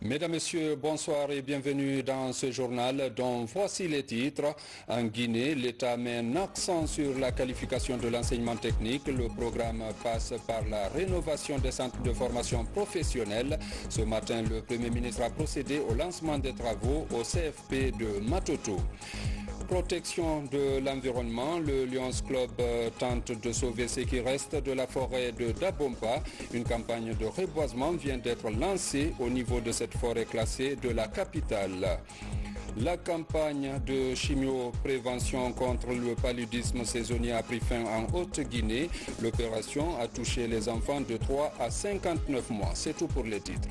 Mesdames, Messieurs, bonsoir et bienvenue dans ce journal dont voici les titres. En Guinée, l'État met un accent sur la qualification de l'enseignement technique. Le programme passe par la rénovation des centres de formation professionnelle. Ce matin, le Premier ministre a procédé au lancement des travaux au CFP de Matoto. Protection de l'environnement, le Lions Club tente de sauver ce qui reste de la forêt de Dabomba. Une campagne de reboisement vient d'être lancée au niveau de cette forêt classée de la capitale. La campagne de chimioprévention contre le paludisme saisonnier a pris fin en Haute-Guinée. L'opération a touché les enfants de 3 à 59 mois. C'est tout pour les titres.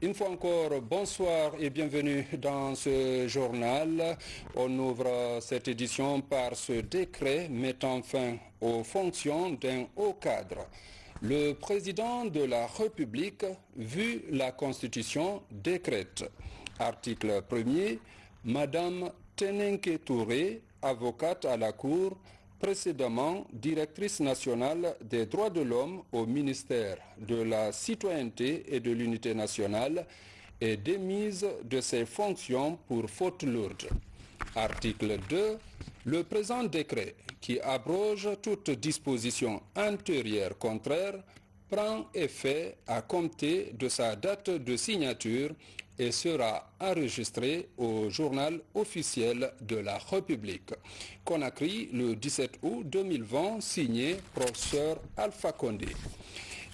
Une fois encore, bonsoir et bienvenue dans ce journal. On ouvre cette édition par ce décret mettant fin aux fonctions d'un haut cadre. Le président de la République, vu la Constitution, décrète. Article 1er, Madame Tenenke Touré, avocate à la Cour, précédemment directrice nationale des droits de l'homme au ministère de la Citoyenneté et de l'Unité nationale, est démise de ses fonctions pour faute lourde. Article 2. Le présent décret, qui abroge toute disposition antérieure contraire, prend effet à compter de sa date de signature et sera enregistré au journal officiel de la République. Conakry, le 17 août 2020, signé professeur Alpha Condé.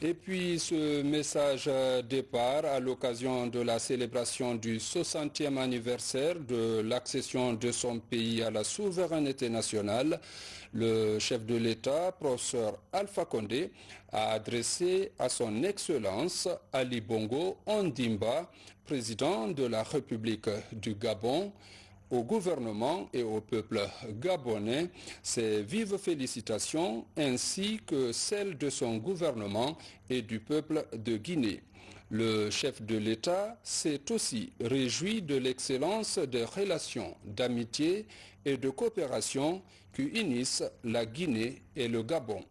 Et puis ce message départ à l'occasion de la célébration du 60e anniversaire de l'accession de son pays à la souveraineté nationale. Le chef de l'État, professeur Alpha Condé, a adressé à son Excellence Ali Bongo Ondimba, président de la République du Gabon, au gouvernement et au peuple gabonais, ses vives félicitations ainsi que celles de son gouvernement et du peuple de Guinée. Le chef de l'État s'est aussi réjoui de l'excellence des relations d'amitié et de coopération qui unissent la Guinée et le Gabon.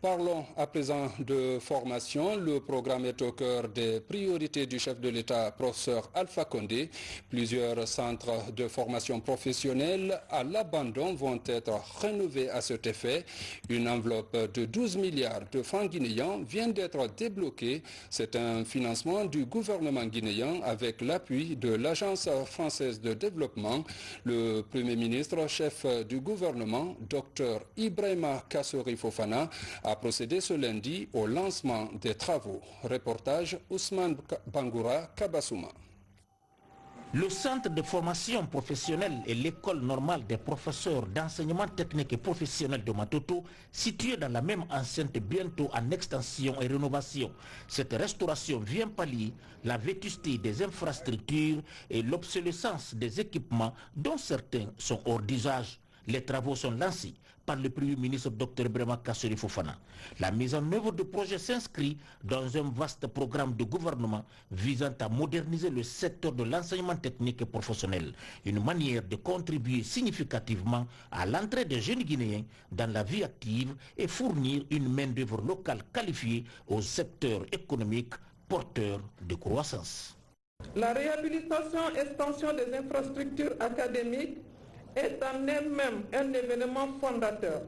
Parlons à présent de formation. Le programme est au cœur des priorités du chef de l'État, professeur Alpha Condé. Plusieurs centres de formation professionnelle à l'abandon vont être rénovés à cet effet. Une enveloppe de 12 milliards de francs guinéens vient d'être débloquée. C'est un financement du gouvernement guinéen avec l'appui de l'Agence française de développement. Le Premier ministre, chef du gouvernement, Dr Ibrahima Kassori Fofana, a procédé ce lundi au lancement des travaux. Reportage Ousmane Bangoura Kabassouma. Le centre de formation professionnelle et l'école normale des professeurs d'enseignement technique et professionnel de Matoto, situés dans la même enceinte bientôt en extension et rénovation. Cette restauration vient pallier la vétusté des infrastructures et l'obsolescence des équipements dont certains sont hors d'usage. Les travaux sont lancés par le Premier ministre Dr Ibrahima Kassori Fofana. La mise en œuvre du projet s'inscrit dans un vaste programme de gouvernement visant à moderniser le secteur de l'enseignement technique et professionnel, une manière de contribuer significativement à l'entrée des jeunes Guinéens dans la vie active et fournir une main-d'œuvre locale qualifiée au secteur économique porteur de croissance. La réhabilitation et extension des infrastructures académiques est en elle-même un événement fondateur.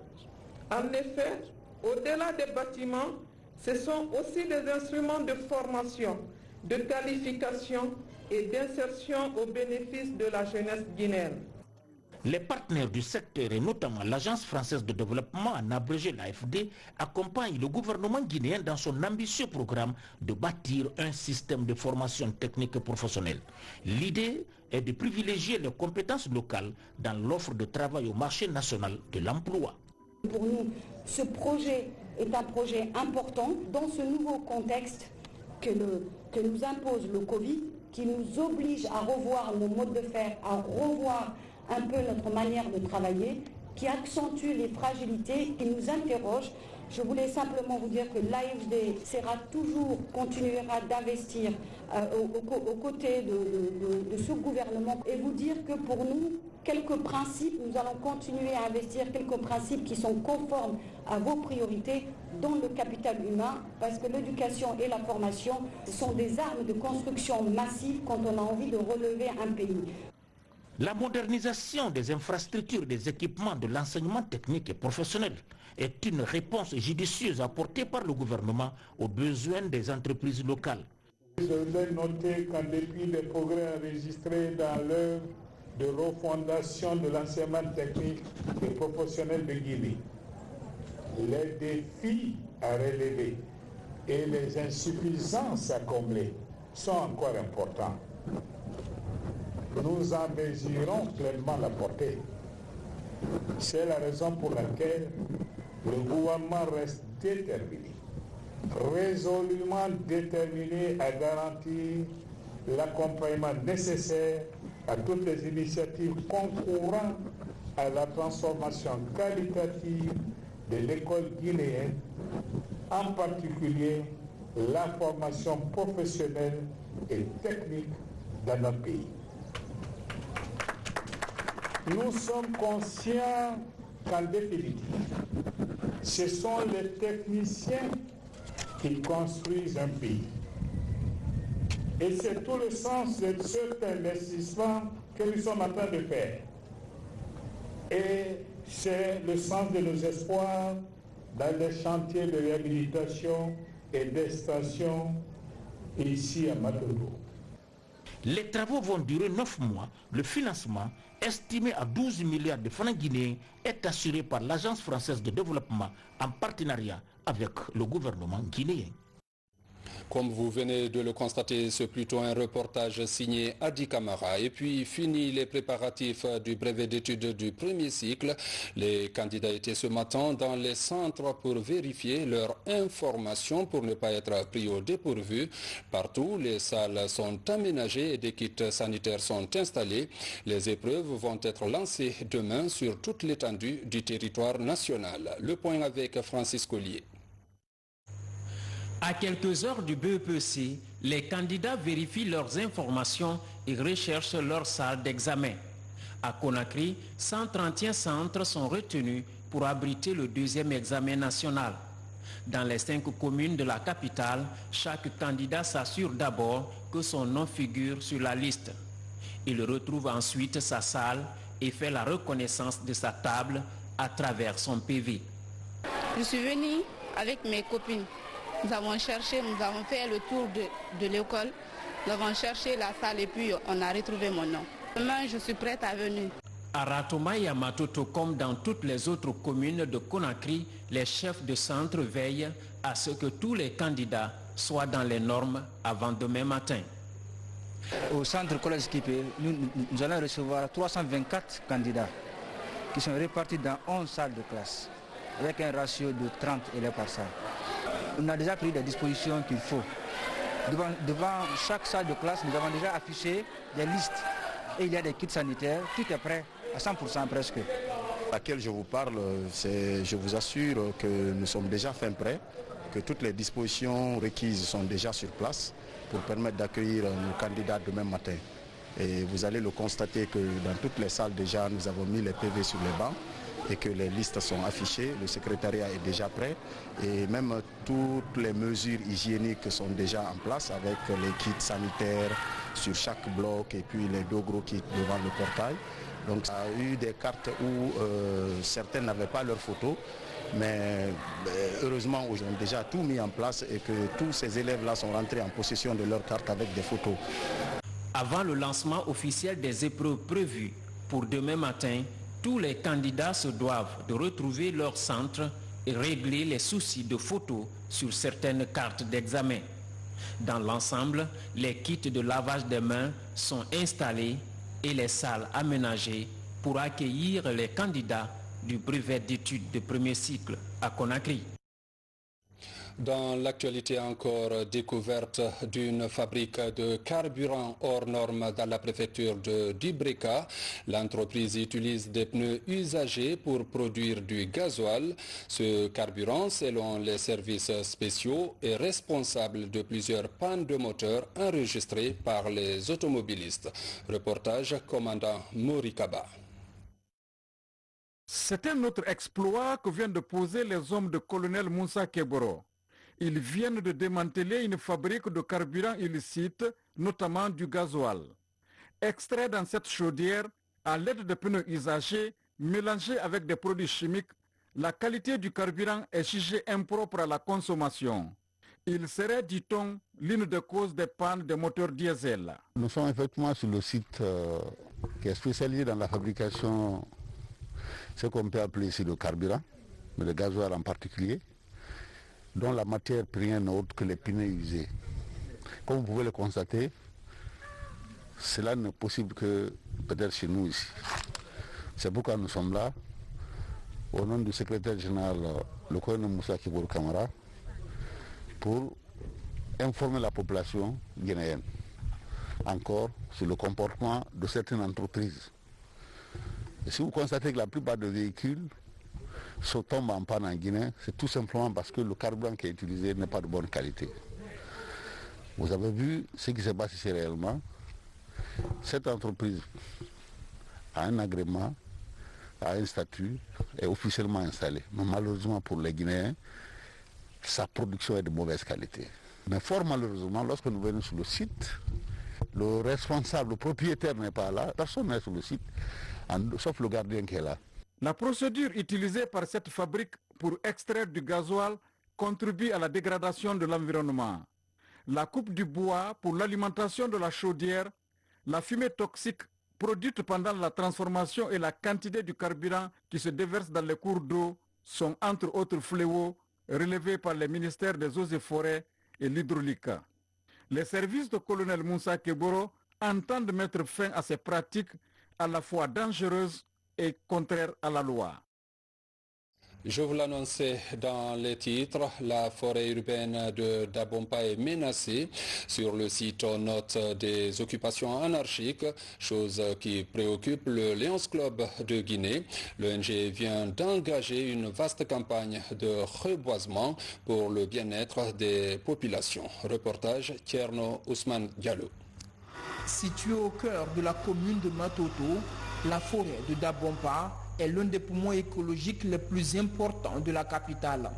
En effet, au-delà des bâtiments, ce sont aussi des instruments de formation, de qualification et d'insertion au bénéfice de la jeunesse guinéenne. Les partenaires du secteur et notamment l'Agence française de développement, en abrégé l'AFD, accompagnent le gouvernement guinéen dans son ambitieux programme de bâtir un système de formation technique et professionnelle. L'idée est de privilégier les compétences locales dans l'offre de travail au marché national de l'emploi. Pour nous, ce projet est un projet important dans ce nouveau contexte que nous impose le Covid, qui nous oblige à revoir nos modes de faire, à revoir un peu notre manière de travailler, qui accentue les fragilités, qui nous interroge. Je voulais simplement vous dire que l'AFD continuera d'investir aux côtés de ce gouvernement et vous dire que pour nous, quelques principes, nous allons continuer à investir quelques principes qui sont conformes à vos priorités, dont le capital humain, parce que l'éducation et la formation sont des armes de construction massive quand on a envie de relever un pays. La modernisation des infrastructures, des équipements de l'enseignement technique et professionnel est une réponse judicieuse apportée par le gouvernement aux besoins des entreprises locales. Je voudrais noter qu'en dépit des progrès enregistrés dans l'œuvre de refondation de l'enseignement technique et professionnel de Guinée, les défis à relever et les insuffisances à combler sont encore importants. Nous en mesurons pleinement la portée. C'est la raison pour laquelle le gouvernement reste déterminé, résolument déterminé à garantir l'accompagnement nécessaire à toutes les initiatives concourant à la transformation qualitative de l'école guinéenne, en particulier la formation professionnelle et technique dans notre pays. Nous sommes conscients qu'en définitive, ce sont les techniciens qui construisent un pays. Et c'est tout le sens de cet investissement que nous sommes en train de faire. Et c'est le sens de nos espoirs dans les chantiers de réhabilitation et d'extension ici à Matoto. Les travaux vont durer 9 mois. Le financement, estimé à 12 milliards de francs guinéens, est assuré par l'Agence française de développement en partenariat avec le gouvernement guinéen. Comme vous venez de le constater, c'est plutôt un reportage signé Adi Kamara. Et puis, fini les préparatifs du brevet d'études du premier cycle. Les candidats étaient ce matin dans les centres pour vérifier leur information pour ne pas être pris au dépourvu. Partout, les salles sont aménagées et des kits sanitaires sont installés. Les épreuves vont être lancées demain sur toute l'étendue du territoire national. Le point avec Francis Collier. À quelques heures du BEPC, les candidats vérifient leurs informations et recherchent leur salle d'examen. À Conakry, 131 centres sont retenus pour abriter le deuxième examen national. Dans les 5 communes de la capitale, chaque candidat s'assure d'abord que son nom figure sur la liste. Il retrouve ensuite sa salle et fait la reconnaissance de sa table à travers son PV. Je suis venue avec mes copines. Nous avons cherché, nous avons fait le tour de l'école, nous avons cherché la salle et puis on a retrouvé mon nom. Demain, je suis prête à venir. À Ratoma et à Matoto, comme dans toutes les autres communes de Conakry, les chefs de centre veillent à ce que tous les candidats soient dans les normes avant demain matin. Au centre collège Kipé, nous allons recevoir 324 candidats qui sont répartis dans 11 salles de classe, avec un ratio de 30 élèves par salle. On a déjà pris des dispositions qu'il faut. Devant chaque salle de classe, nous avons déjà affiché des listes. Et il y a des kits sanitaires, tout est prêt, à 100% presque. À laquelle je vous parle, je vous assure que nous sommes déjà fin prêts, que toutes les dispositions requises sont déjà sur place pour permettre d'accueillir nos candidats demain matin. Et vous allez le constater que dans toutes les salles déjà, nous avons mis les PV sur les bancs et que les listes sont affichées, le secrétariat est déjà prêt et même toutes les mesures hygiéniques sont déjà en place avec les kits sanitaires sur chaque bloc et puis les 2 gros kits devant le portail. Donc il y a eu des cartes où certaines n'avaient pas leurs photos, mais heureusement ils ont déjà tout mis en place et que tous ces élèves-là sont rentrés en possession de leurs cartes avec des photos. Avant le lancement officiel des épreuves prévues pour demain matin, tous les candidats se doivent de retrouver leur centre et régler les soucis de photos sur certaines cartes d'examen. Dans l'ensemble, les kits de lavage des mains sont installés et les salles aménagées pour accueillir les candidats du brevet d'études de premier cycle à Conakry. Dans l'actualité encore, découverte d'une fabrique de carburant hors norme dans la préfecture de Dubreka. L'entreprise utilise des pneus usagés pour produire du gasoil. Ce carburant, selon les services spéciaux, est responsable de plusieurs pannes de moteur enregistrées par les automobilistes. Reportage commandant Morikaba. C'est un autre exploit que viennent de poser les hommes de colonel Moussa Keboro. Ils viennent de démanteler une fabrique de carburant illicite, notamment du gasoil. Extrait dans cette chaudière, à l'aide de pneus usagés, mélangés avec des produits chimiques, la qualité du carburant est jugée impropre à la consommation. Il serait, dit-on, l'une des causes des pannes des moteurs diesel. Nous sommes effectivement sur le site qui est spécialisé dans la fabrication, ce qu'on peut appeler ici le carburant, mais le gasoil en particulier, dont la matière première n'est autre que les pneus usés. Comme vous pouvez le constater, cela n'est possible que peut-être chez nous ici. C'est pourquoi nous sommes là, au nom du secrétaire général, le colonel Moussa Keboro Camara, pour informer la population guinéenne, encore sur le comportement de certaines entreprises. Et si vous constatez que la plupart des véhicules se tombent en panne en Guinée, c'est tout simplement parce que le carburant qui est utilisé n'est pas de bonne qualité. Vous avez vu ce qui s'est passé ici réellement. Cette entreprise a un agrément, a un statut, est officiellement installée. Mais malheureusement pour les Guinéens, sa production est de mauvaise qualité. Mais fort malheureusement, lorsque nous venons sur le site, le responsable, le propriétaire n'est pas là, personne n'est sur le site, sauf le gardien qui est là. La procédure utilisée par cette fabrique pour extraire du gasoil contribue à la dégradation de l'environnement. La coupe du bois pour l'alimentation de la chaudière, la fumée toxique produite pendant la transformation et la quantité du carburant qui se déverse dans les cours d'eau sont entre autres fléaux relevés par les ministères des Eaux et Forêts et l'hydraulique. Les services de colonel Moussa Keboro entendent mettre fin à ces pratiques à la fois dangereuses et contraires à la loi. Je vous l'annonçais dans les titres, la forêt urbaine de Dabompa est menacée. Sur le site, on note des occupations anarchiques, chose qui préoccupe le Lions Club de Guinée. L'ONG vient d'engager une vaste campagne de reboisement pour le bien-être des populations. Reportage Tierno Ousmane Diallo. Située au cœur de la commune de Matoto, la forêt de Dabompa est l'un des poumons écologiques les plus importants de la capitale.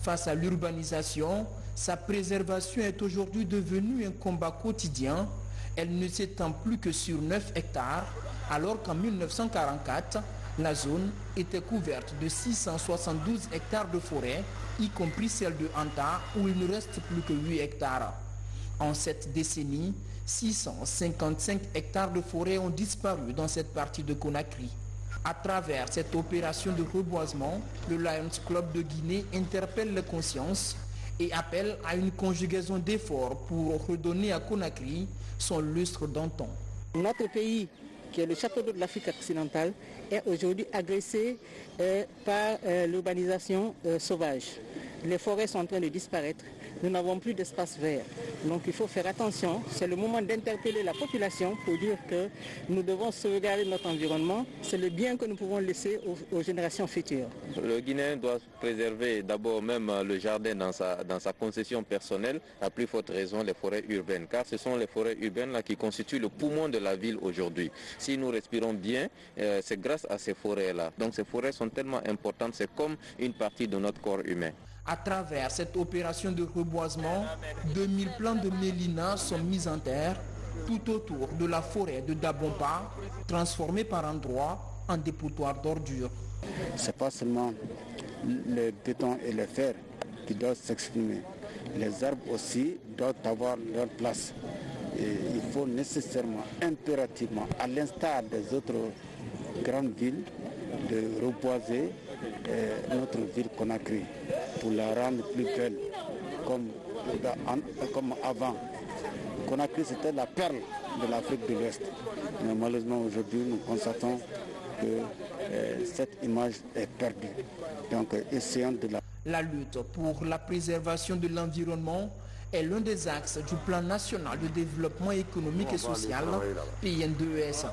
Face à l'urbanisation, sa préservation est aujourd'hui devenue un combat quotidien. Elle ne s'étend plus que sur 9 hectares, alors qu'en 1944, la zone était couverte de 672 hectares de forêt, y compris celle de Anta, où il ne reste plus que 8 hectares. En cette décennie, 655 hectares de forêt ont disparu dans cette partie de Conakry. À travers cette opération de reboisement, le Lions Club de Guinée interpelle les consciences et appelle à une conjugaison d'efforts pour redonner à Conakry son lustre d'antan. Notre pays, qui est le château d'eau de l'Afrique occidentale, est aujourd'hui agressé par l'urbanisation sauvage. Les forêts sont en train de disparaître. Nous n'avons plus d'espace vert. Donc il faut faire attention. C'est le moment d'interpeller la population pour dire que nous devons sauvegarder notre environnement. C'est le bien que nous pouvons laisser aux générations futures. Le Guinéen doit préserver d'abord même le jardin dans sa concession personnelle, à plus forte raison les forêts urbaines, car ce sont les forêts urbaines là qui constituent le poumon de la ville aujourd'hui. Si nous respirons bien, c'est grâce à ces forêts-là. Donc ces forêts sont tellement importantes, c'est comme une partie de notre corps humain. À travers cette opération de reboisement, 2000 plants de mélina sont mis en terre tout autour de la forêt de Dabompa, transformée par endroits en dépotoir d'ordures. Ce n'est pas seulement le béton et le fer qui doivent s'exprimer. Les arbres aussi doivent avoir leur place. Et il faut nécessairement, impérativement, à l'instar des autres grandes villes, de reboiser notre ville Conakry pour la rendre plus belle comme avant. Conakry, c'était la perle de l'Afrique de l'Ouest. Mais malheureusement aujourd'hui nous constatons que cette image est perdue. Donc essayons de la... La lutte pour la préservation de l'environnement est l'un des axes du plan national de développement économique et social, PN2S.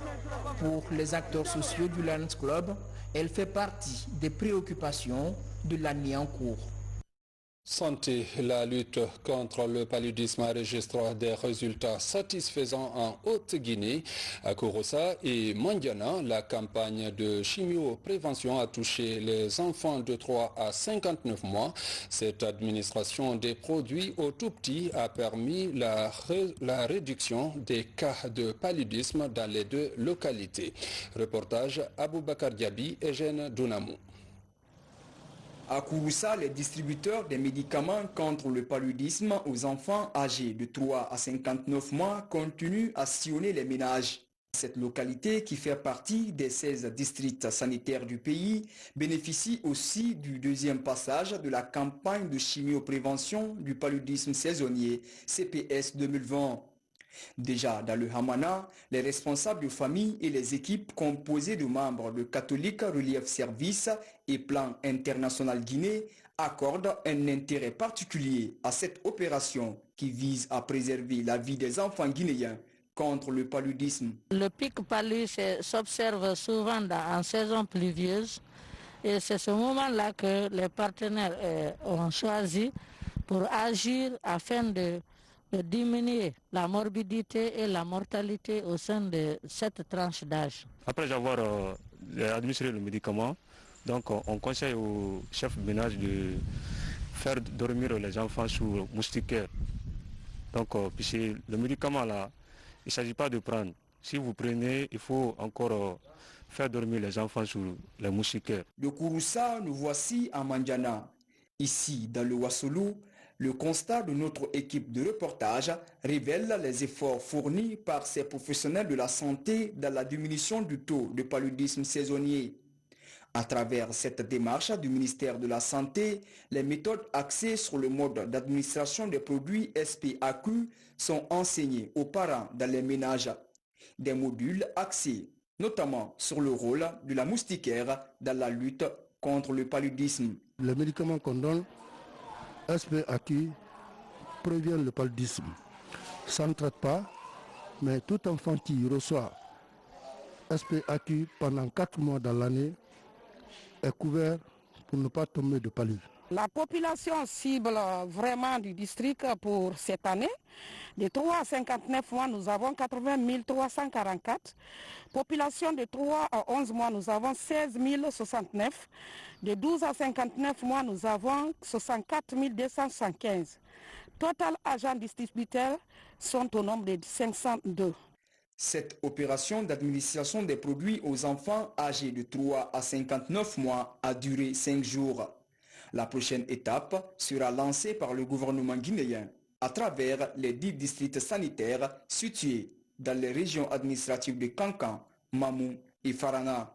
Pour les acteurs sociaux du Lions Club, elle fait partie des préoccupations de l'année en cours. Santé, la lutte contre le paludisme enregistre des résultats satisfaisants en Haute-Guinée. À Kouroussa et Mandiana, la campagne de chimioprévention a touché les enfants de 3 à 59 mois. Cette administration des produits aux tout-petits a permis la réduction des cas de paludisme dans les deux localités. Reportage Aboubakar Diaby et Eugène Dounamou. À Kouroussa, les distributeurs des médicaments contre le paludisme aux enfants âgés de 3 à 59 mois continuent à sillonner les ménages. Cette localité, qui fait partie des 16 districts sanitaires du pays, bénéficie aussi du deuxième passage de la campagne de chimioprévention du paludisme saisonnier CPS 2020. Déjà dans le Hamana, les responsables de famille et les équipes composées de membres de Catholic Relief Service et Plan International Guinée accordent un intérêt particulier à cette opération qui vise à préserver la vie des enfants guinéens contre le paludisme. Le pic palu s'observe souvent en saison pluvieuse et c'est ce moment-là que les partenaires ont choisi pour agir afin de diminuer la morbidité et la mortalité au sein de cette tranche d'âge. Après avoir administré le médicament, donc on conseille au chef de ménage de faire dormir les enfants sous moustiquaire. Donc puisque le médicament là, il ne s'agit pas de prendre. Si vous prenez, il faut encore faire dormir les enfants sous les moustiquaires. De Kouroussa, nous voici à Mandiana. Ici, dans le Wassoulou, le constat de notre équipe de reportage révèle les efforts fournis par ces professionnels de la santé dans la diminution du taux de paludisme saisonnier. À travers cette démarche du ministère de la Santé, les méthodes axées sur le mode d'administration des produits SPAQ sont enseignées aux parents dans les ménages. Des modules axés notamment sur le rôle de la moustiquaire dans la lutte contre le paludisme. Les médicaments qu'on donne SPAQ prévient le paludisme. Ça ne traite pas, mais tout enfant qui reçoit SPAQ pendant 4 mois dans l'année est couvert pour ne pas tomber de paludisme. La population cible vraiment du district pour cette année, de 3 à 59 mois, nous avons 80 344. Population de 3 à 11 mois, nous avons 16 069. De 12 à 59 mois, nous avons 64 275. Total agents distributeurs sont au nombre de 502. Cette opération d'administration des produits aux enfants âgés de 3 à 59 mois a duré 5 jours. La prochaine étape sera lancée par le gouvernement guinéen à travers les 10 districts sanitaires situés dans les régions administratives de Kankan, Mamou et Farana.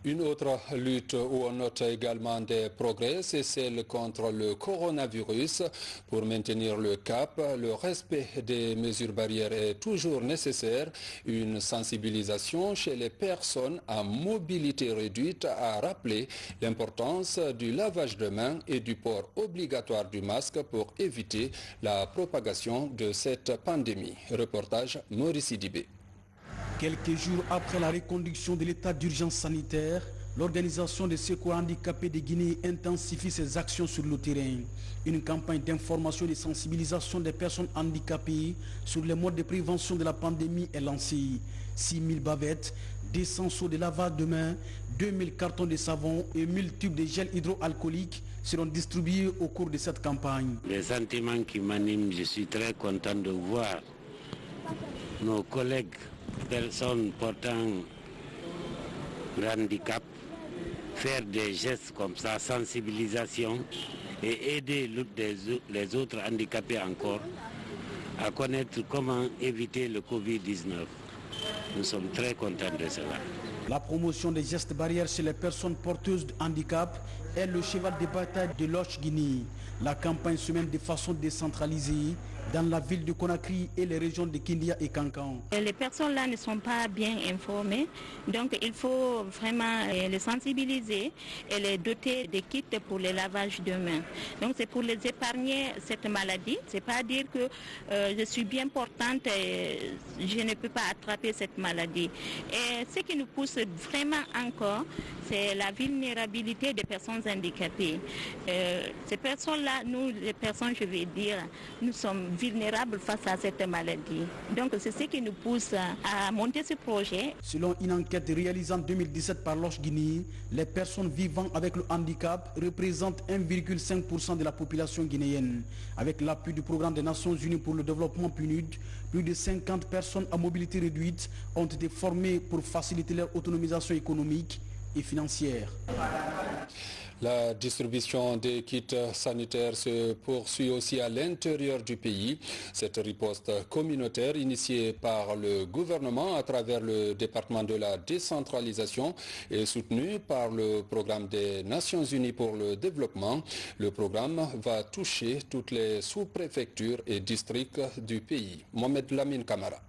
Une autre lutte où on note également des progrès, c'est celle contre le coronavirus. Pour maintenir le cap, le respect des mesures barrières est toujours nécessaire. Une sensibilisation chez les personnes à mobilité réduite a rappelé l'importance du lavage de mains et du port obligatoire du masque pour éviter la propagation de cette pandémie. Reportage Maurice Sidibé. Quelques jours après la reconduction de l'état d'urgence sanitaire, l'organisation des secours handicapés de Guinée intensifie ses actions sur le terrain. Une campagne d'information et de sensibilisation des personnes handicapées sur les modes de prévention de la pandémie est lancée. 6 000 bavettes, 200 seaux de lavage de mains, 2 000 cartons de savon et 1 000 tubes de gel hydroalcoolique seront distribués au cours de cette campagne. Les sentiments qui m'animent, je suis très content de voir nos collègues personnes portant handicap faire des gestes comme ça, sensibilisation et aider les autres handicapés encore à connaître comment éviter le Covid-19. Nous sommes très contents de cela. La promotion des gestes barrières chez les personnes porteuses de handicap est le cheval de bataille de l'Oche Guinée. La campagne se mène de façon décentralisée dans la ville de Conakry et les régions de Kindia et Kankan. Les personnes là ne sont pas bien informées, donc il faut vraiment les sensibiliser et les doter de kits pour le lavage de mains. Donc c'est pour les épargner cette maladie. C'est pas dire que je suis bien portante et je ne peux pas attraper cette maladie. Et ce qui nous pousse vraiment encore, c'est la vulnérabilité des personnes handicapées. Ces personnes-là, nous, les personnes, je vais dire, nous sommes vulnérables face à cette maladie. Donc c'est ce qui nous pousse à monter ce projet. Selon une enquête réalisée en 2017 par l'Oche Guinée, les personnes vivant avec le handicap représentent 1,5% de la population guinéenne. Avec l'appui du programme des Nations Unies pour le développement PNUD, plus de 50 personnes à mobilité réduite ont été formées pour faciliter leur autonomisation économique et financière. La distribution des kits sanitaires se poursuit aussi à l'intérieur du pays. Cette riposte communautaire initiée par le gouvernement à travers le département de la décentralisation est soutenue par le programme des Nations Unies pour le développement. Le programme va toucher toutes les sous-préfectures et districts du pays. Mohamed Lamine Kamara.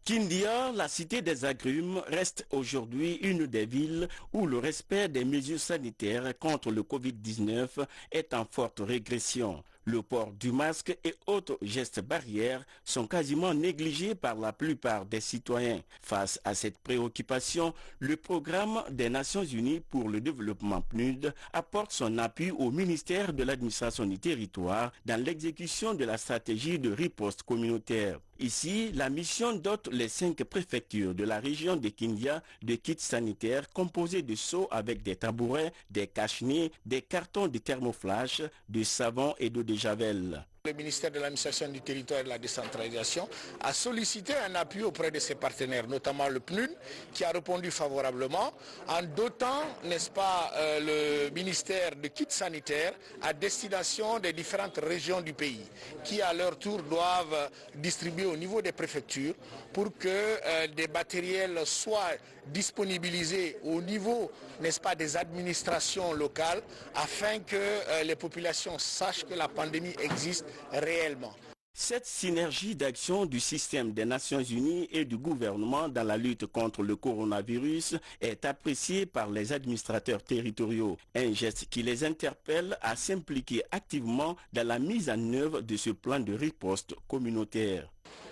Kindia, la cité des agrumes, reste aujourd'hui une des villes où le respect des mesures sanitaires contre le Covid-19 est en forte régression. Le port du masque et autres gestes barrières sont quasiment négligés par la plupart des citoyens. Face à cette préoccupation, le programme des Nations Unies pour le développement PNUD apporte son appui au ministère de l'administration du territoire dans l'exécution de la stratégie de riposte communautaire. Ici, la mission dote les 5 préfectures de la région de Kindia de kits sanitaires composés de seaux avec des tabourets, des cache-nez, des cartons de thermoflash, de savon et d'eau de javel. Le ministère de l'administration du territoire et de la décentralisation a sollicité un appui auprès de ses partenaires, notamment le PNUD, qui a répondu favorablement en dotant, n'est-ce pas, le ministère de kits sanitaires à destination des différentes régions du pays, qui à leur tour doivent distribuer au niveau des préfectures pour que des matériels soient disponibilisés au niveau, n'est-ce pas, des administrations locales, afin que les populations sachent que la pandémie existe réellement. Cette synergie d'action du système des Nations Unies et du gouvernement dans la lutte contre le coronavirus est appréciée par les administrateurs territoriaux. Un geste qui les interpelle à s'impliquer activement dans la mise en œuvre de ce plan de riposte communautaire.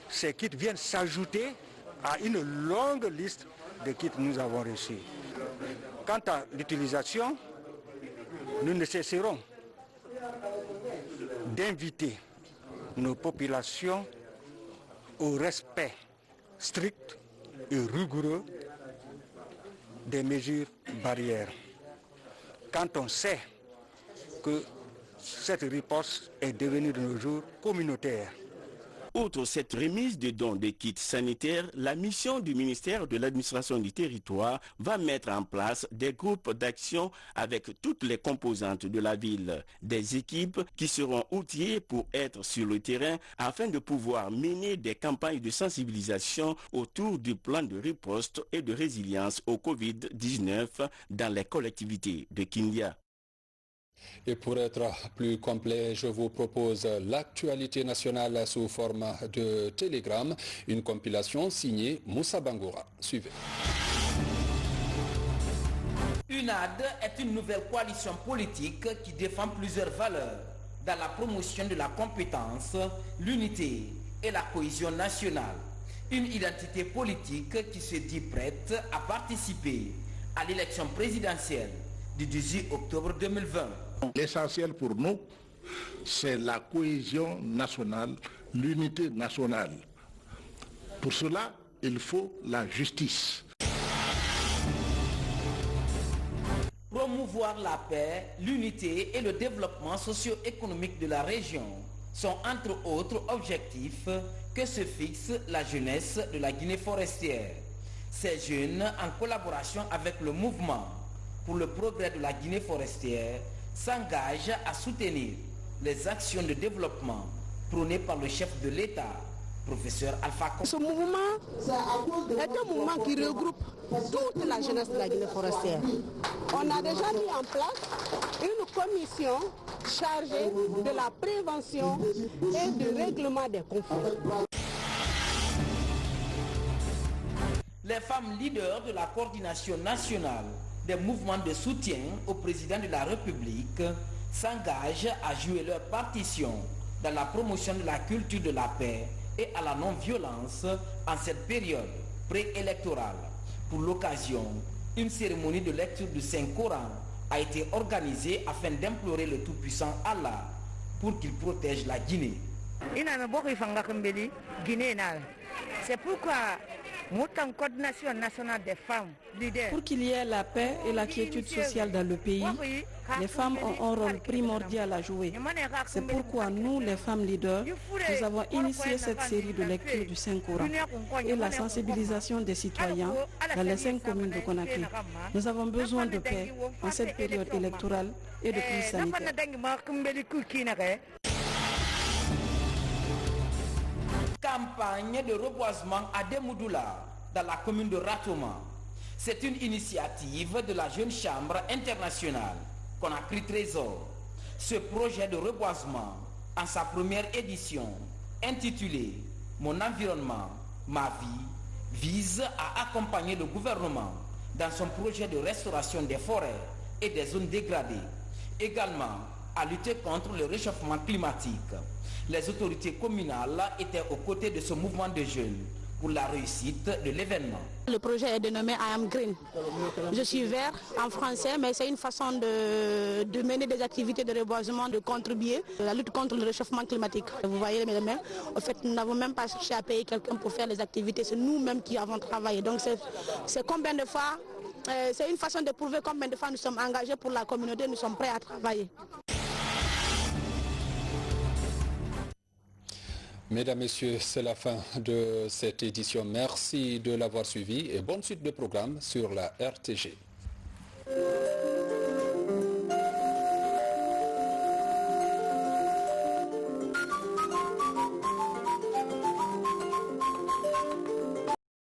Ces kits viennent s'ajouter à une longue liste de kits que nous avons reçus. Quant à l'utilisation, nous ne cesserons d'inviter nos populations au respect strict et rigoureux des mesures barrières. Quand on sait que cette riposte est devenue de nos jours communautaire. Outre cette remise de dons de kits sanitaires, la mission du ministère de l'administration du territoire va mettre en place des groupes d'action avec toutes les composantes de la ville. Des équipes qui seront outillées pour être sur le terrain afin de pouvoir mener des campagnes de sensibilisation autour du plan de riposte et de résilience au Covid-19 dans les collectivités de Kindia. Et pour être plus complet, je vous propose l'actualité nationale sous format de télégramme, une compilation signée Moussa Bangoura. Suivez. UNAD est une nouvelle coalition politique qui défend plusieurs valeurs dans la promotion de la compétence, l'unité et la cohésion nationale. Une identité politique qui se dit prête à participer à l'élection présidentielle du 18 octobre 2020. L'essentiel pour nous, c'est la cohésion nationale, l'unité nationale. Pour cela, il faut la justice. Promouvoir la paix, l'unité et le développement socio-économique de la région sont entre autres objectifs que se fixe la jeunesse de la Guinée forestière. Ces jeunes, en collaboration avec le mouvement pour le progrès de la Guinée forestière, s'engagent à soutenir les actions de développement prônées par le chef de l'État, professeur Alpha Condé. Ce mouvement est un mouvement qui regroupe toute la jeunesse de la Guinée forestière. On a déjà mis en place une commission chargé de la prévention et du règlement des conflits. Les femmes leaders de la coordination nationale des mouvements de soutien au président de la République s'engagent à jouer leur partition dans la promotion de la culture de la paix et à la non-violence en cette période préélectorale. Pour l'occasion, une cérémonie de lecture du Saint-Coran a été organisée afin d'implorer le Tout-Puissant Allah pour qu'il protège la Guinée. C'est pourquoi Mouton Coordination nationale des femmes leaders. Pour qu'il y ait la paix et la quiétude sociale dans le pays, les femmes ont un rôle primordial à jouer. C'est pourquoi nous, les femmes leaders, nous avons initié cette série de lectures du Saint-Coran et la sensibilisation des citoyens dans les 5 communes de Conakry. Nous avons besoin de paix en cette période électorale et de crise sanitaire. Campagne de reboisement à Demoudoula, dans la commune de Ratoma. C'est une initiative de la Jeune Chambre internationale Conakry Trésor. Ce projet de reboisement, en sa première édition, intitulé « Mon environnement, ma vie », vise à accompagner le gouvernement dans son projet de restauration des forêts et des zones dégradées. Également, à lutter contre le réchauffement climatique. Les autorités communales étaient aux côtés de ce mouvement de jeunes pour la réussite de l'événement. Le projet est dénommé I Am Green. Je suis vert en français, mais c'est une façon de mener des activités de reboisement, de contribuer à la lutte contre le réchauffement climatique. Vous voyez mes mains, en fait, nous n'avons même pas cherché à payer quelqu'un pour faire les activités, c'est nous-mêmes qui avons travaillé. Donc c'est combien de fois, c'est une façon de prouver combien de fois nous sommes engagés pour la communauté, nous sommes prêts à travailler. Mesdames, Messieurs, c'est la fin de cette édition. Merci de l'avoir suivi et bonne suite de programme sur la RTG.